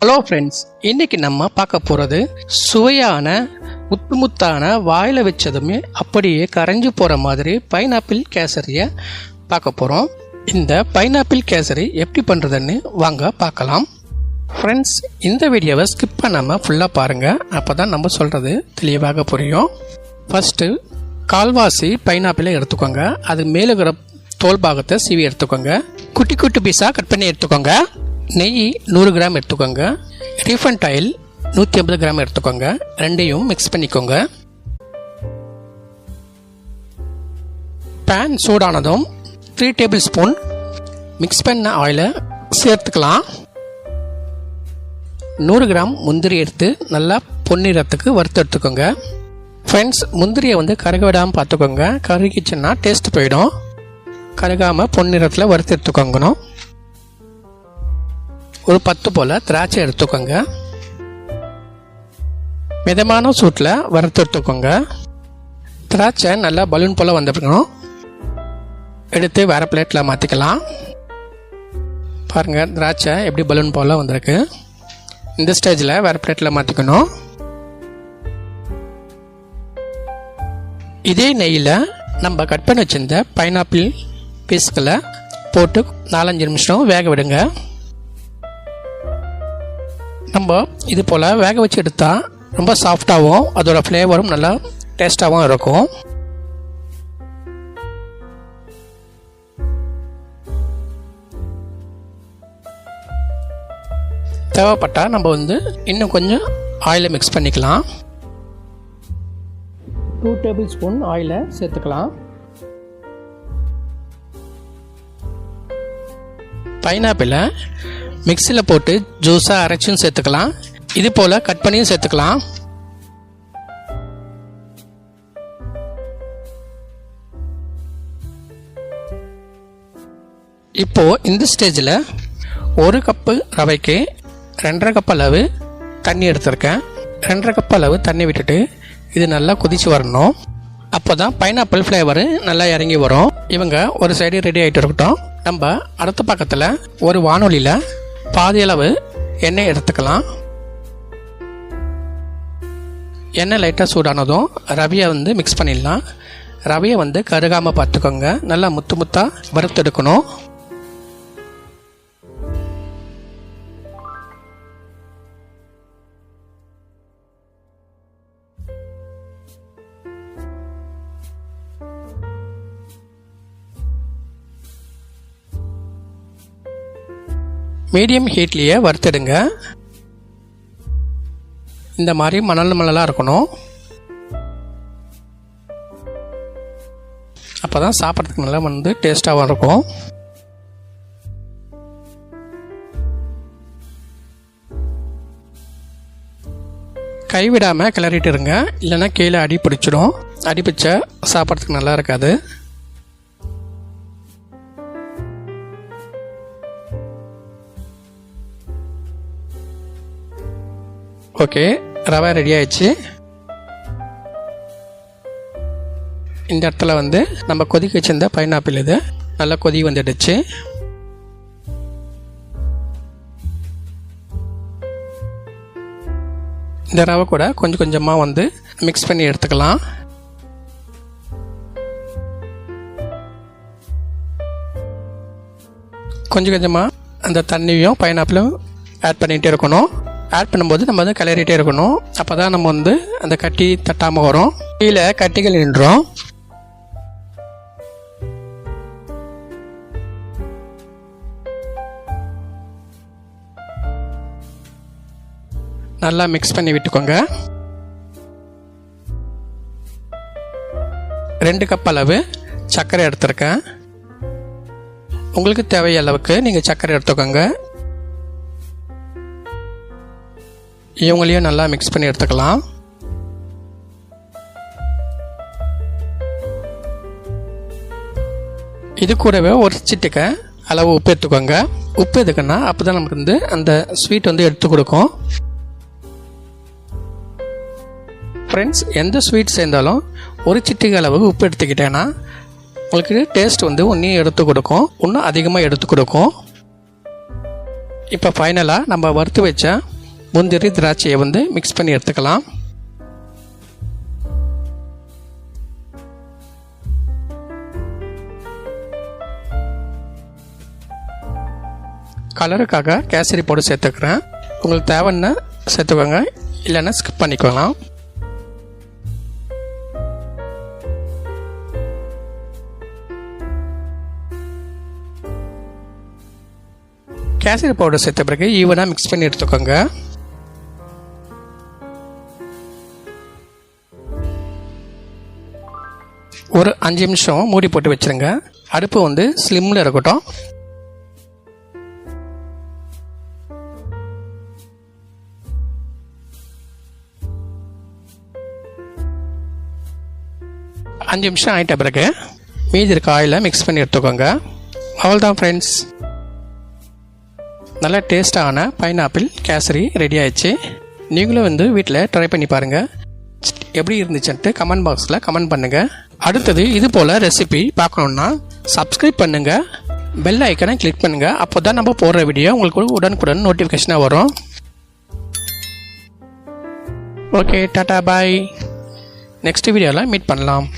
Hello friends, இன்னைக்கு நம்ம பார்க்க போகிறது சுவையான முத்தான வாயில் வச்சதுமே அப்படியே கரைஞ்சி போகிற மாதிரி பைனாப்பிள் கேசரியை பார்க்க போகிறோம். இந்த பைனாப்பிள் கேசரி எப்படி பண்ணுறதுன்னு வாங்க பார்க்கலாம். ஃப்ரெண்ட்ஸ், இந்த வீடியோவை ஸ்கிப் பண்ணாமல் ஃபுல்லாக பாருங்கள். அப்போ தான் நம்ம சொல்கிறது தெளிவாக புரியும். ஃபஸ்ட்டு கால்வாசி பைனாப்பிளை எடுத்துக்கோங்க. அது மேலே இருக்கிற தோல் பாகத்தை சீவி எடுத்துக்கோங்க. குட்டி குட்டி பீஸாக கட் பண்ணி எடுத்துக்கோங்க. நெய் 100 கிராம் எடுத்துக்கோங்க. ரீஃபண்ட் ஆயில் 150 கிராம் எடுத்துக்கோங்க. ரெண்டையும் மிக்ஸ் பண்ணிக்கோங்க. பேன் சூடானதும் 3 டேபிள் ஸ்பூன் மிக்ஸ் பண்ண ஆயிலை சேர்த்துக்கலாம். 100 கிராம் முந்திரி எடுத்து நல்லா பொன்னிறத்துக்கு வறுத்து எடுத்துக்கோங்க. ஃப்ரெண்ட்ஸ், முந்திரியை கருக விடாமல் பார்த்துக்கோங்க. கருகிச்சுன்னா டேஸ்ட் போயிடும். கருகாமல் பொன்னிறத்தில் வறுத்து எடுத்துக்கோங்கணும். ஒரு 10 போல் திராட்சை எடுத்துக்கோங்க. மிதமான சூட்டில் வறுத்து எடுத்துக்கோங்க. திராட்சை நல்லா பலூன் போல் வந்துருக்கணும். எடுத்து வேறு பிளேட்டில் மாற்றிக்கலாம். பாருங்கள், திராட்சை எப்படி பலூன் போல் வந்திருக்கு. இந்த ஸ்டேஜில் வேறு பிளேட்டில் மாற்றிக்கணும். இதே நெய்யில் நம்ம கட் பண்ணி வச்சிருந்த பைனாப்பிள் பீஸ்களை போட்டு 4-5 நிமிஷம் வேக விடுங்க. நம்ம இது போல் வேக வச்சு எடுத்தால் ரொம்ப சாஃப்டாகவும் அதோட ஃப்ளேவரும் நல்லா டேஸ்ட்டாகவும் இருக்கும். தேவைப்பட்டால் நம்ம இன்னும் கொஞ்சம் ஆயிலை மிக்ஸ் பண்ணிக்கலாம். 2 டேபிள் ஸ்பூன் ஆயிலை சேர்த்துக்கலாம். பைனாப்பிளை மிக்சியில் போட்டு ஜூஸாக அரைச்சும் சேர்த்துக்கலாம். இது போல் கட் பண்ணியும் சேர்த்துக்கலாம். இப்போது இந்த ஸ்டேஜில் 1 கப்பு ரவைக்கு 2.5 கப் அளவு தண்ணி எடுத்திருக்கேன். 2.5 கப் அளவு தண்ணி விட்டுட்டு இது நல்லா கொதிச்சு வரணும். அப்போ தான் பைனாப்பிள் ஃப்ளேவரு நல்லா இறங்கி வரும். இவங்க ஒரு சைடு ரெடி ஆகிட்டு இருக்கட்டும். நம்ம அடுத்த பக்கத்தில் ஒரு வானொலியில் பாதி அளவு எண்ணெய் எடுத்துக்கலாம். எண்ணெய் லைட்டாக சூடானதும் ரவையை மிக்ஸ் பண்ணிடலாம். ரவையை கருகாமல் பார்த்துக்கோங்க. நல்லா முத்தாக வறுத்தெடுக்கணும். மீடியம் ஹீட்லேயே வறுத்தெடுங்க. இந்த மாதிரி மணலாக இருக்கணும். அப்போ தான் சாப்பிட்றதுக்கு நல்லா டேஸ்ட்டாகவும் இருக்கும். கைவிடாமல் கிளறிட்டு இருங்க, இல்லைன்னா கீழே அடி பிடிச்சிடும். அடி பிடிச்சா சாப்பிட்றதுக்கு நல்லா இருக்காது. ஓகே, ரவை ரெடி ஆயிடுச்சு. இந்த இடத்துல நம்ம கொதிக்க வச்சிருந்த பைனாப்பிள் இது நல்லா கொதி வந்துடுச்சு. இந்த ரவை கூட கொஞ்சம் கொஞ்சமாக மிக்ஸ் பண்ணி எடுத்துக்கலாம். கொஞ்சம் கொஞ்சமாக அந்த தண்ணியும் பைனாப்பிளும் ஆட் பண்ணிகிட்டே இருக்கணும். ஆட் பண்ணும்போது நம்ம கிளறிட்டே இருக்கணும். அப்போ தான் நம்ம அந்த கட்டி தட்டாமல் வரும். கீழே கட்டிகள் நின்றோம். நல்லா மிக்ஸ் பண்ணி விட்டுக்கோங்க. 2 கப் அளவு சர்க்கரை எடுத்துருக்கேன். உங்களுக்கு தேவையான அளவுக்கு நீங்கள் சர்க்கரை எடுத்துக்கோங்க. இவங்களையும் நல்லா மிக்ஸ் பண்ணி எடுத்துக்கலாம். இது கூடவே ஒரு சிட்டிக்கை அளவு உப்பு எடுத்துக்கோங்க. உப்பு எதுக்குன்னா அப்போ தான் நமக்கு அந்த ஸ்வீட் எடுத்து கொடுக்கும். ஃப்ரெண்ட்ஸ், எந்த ஸ்வீட் சேர்ந்தாலும் ஒரு சிட்டிகை அளவு உப்பு எடுத்துக்கிட்டேன்னா உங்களுக்கு டேஸ்ட் ஒன்றையும் எடுத்து கொடுக்கும், இன்னும் அதிகமாக எடுத்து கொடுக்கும். இப்போ ஃபைனலாக நம்ம வறுத்து வச்ச முந்திரி திராட்சையை வந்து மிக்ஸ் பண்ணி எடுத்துக்கலாம். கலருக்காக கேசரி பவுடர் சேர்த்துக்கிறேன். உங்களுக்கு தேவைன்னா சேர்த்துக்கோங்க, இல்லைன்னா ஸ்கிப் பண்ணிக்கலாம். கேசரி பவுடர் சேர்த்த பிறகு ஈவனாக மிக்ஸ் பண்ணி எடுத்துக்கோங்க. ஒரு 5 நிமிஷம் மூடி போட்டு வச்சுருங்க. அடுப்பு வந்து ஸ்லிம்மில் இருக்கட்டும். அஞ்சு நிமிஷம் ஆகிட்ட பிறகு மீதி இருக்க ஆயிலை மிக்ஸ் பண்ணி எடுத்துக்கோங்க. அவ்வளோதான் ஃப்ரெண்ட்ஸ், நல்ல டேஸ்டான பைனாப்பிள் கேசரி ரெடி ஆயிடுச்சு. நீங்களும் வந்து வீட்டில் ட்ரை பண்ணி பாருங்கள். எப்படி இருந்துச்சுன்ட்டு கமெண்ட் பாக்ஸில் கமெண்ட் பண்ணுங்கள். அடுத்தது இது போல் ரெசிபி பார்க்கணுன்னா சப்ஸ்கிரைப் பண்ணுங்கள், பெல் ஐக்கனை கிளிக் பண்ணுங்கள். அப்போ தான் நம்ம போடுற வீடியோ உங்களுக்கு உடனுக்குடன் நோட்டிஃபிகேஷனாக வரும். ஓகே, டாடா பாய். நெக்ஸ்ட் வீடியோவில் மீட் பண்ணலாம்.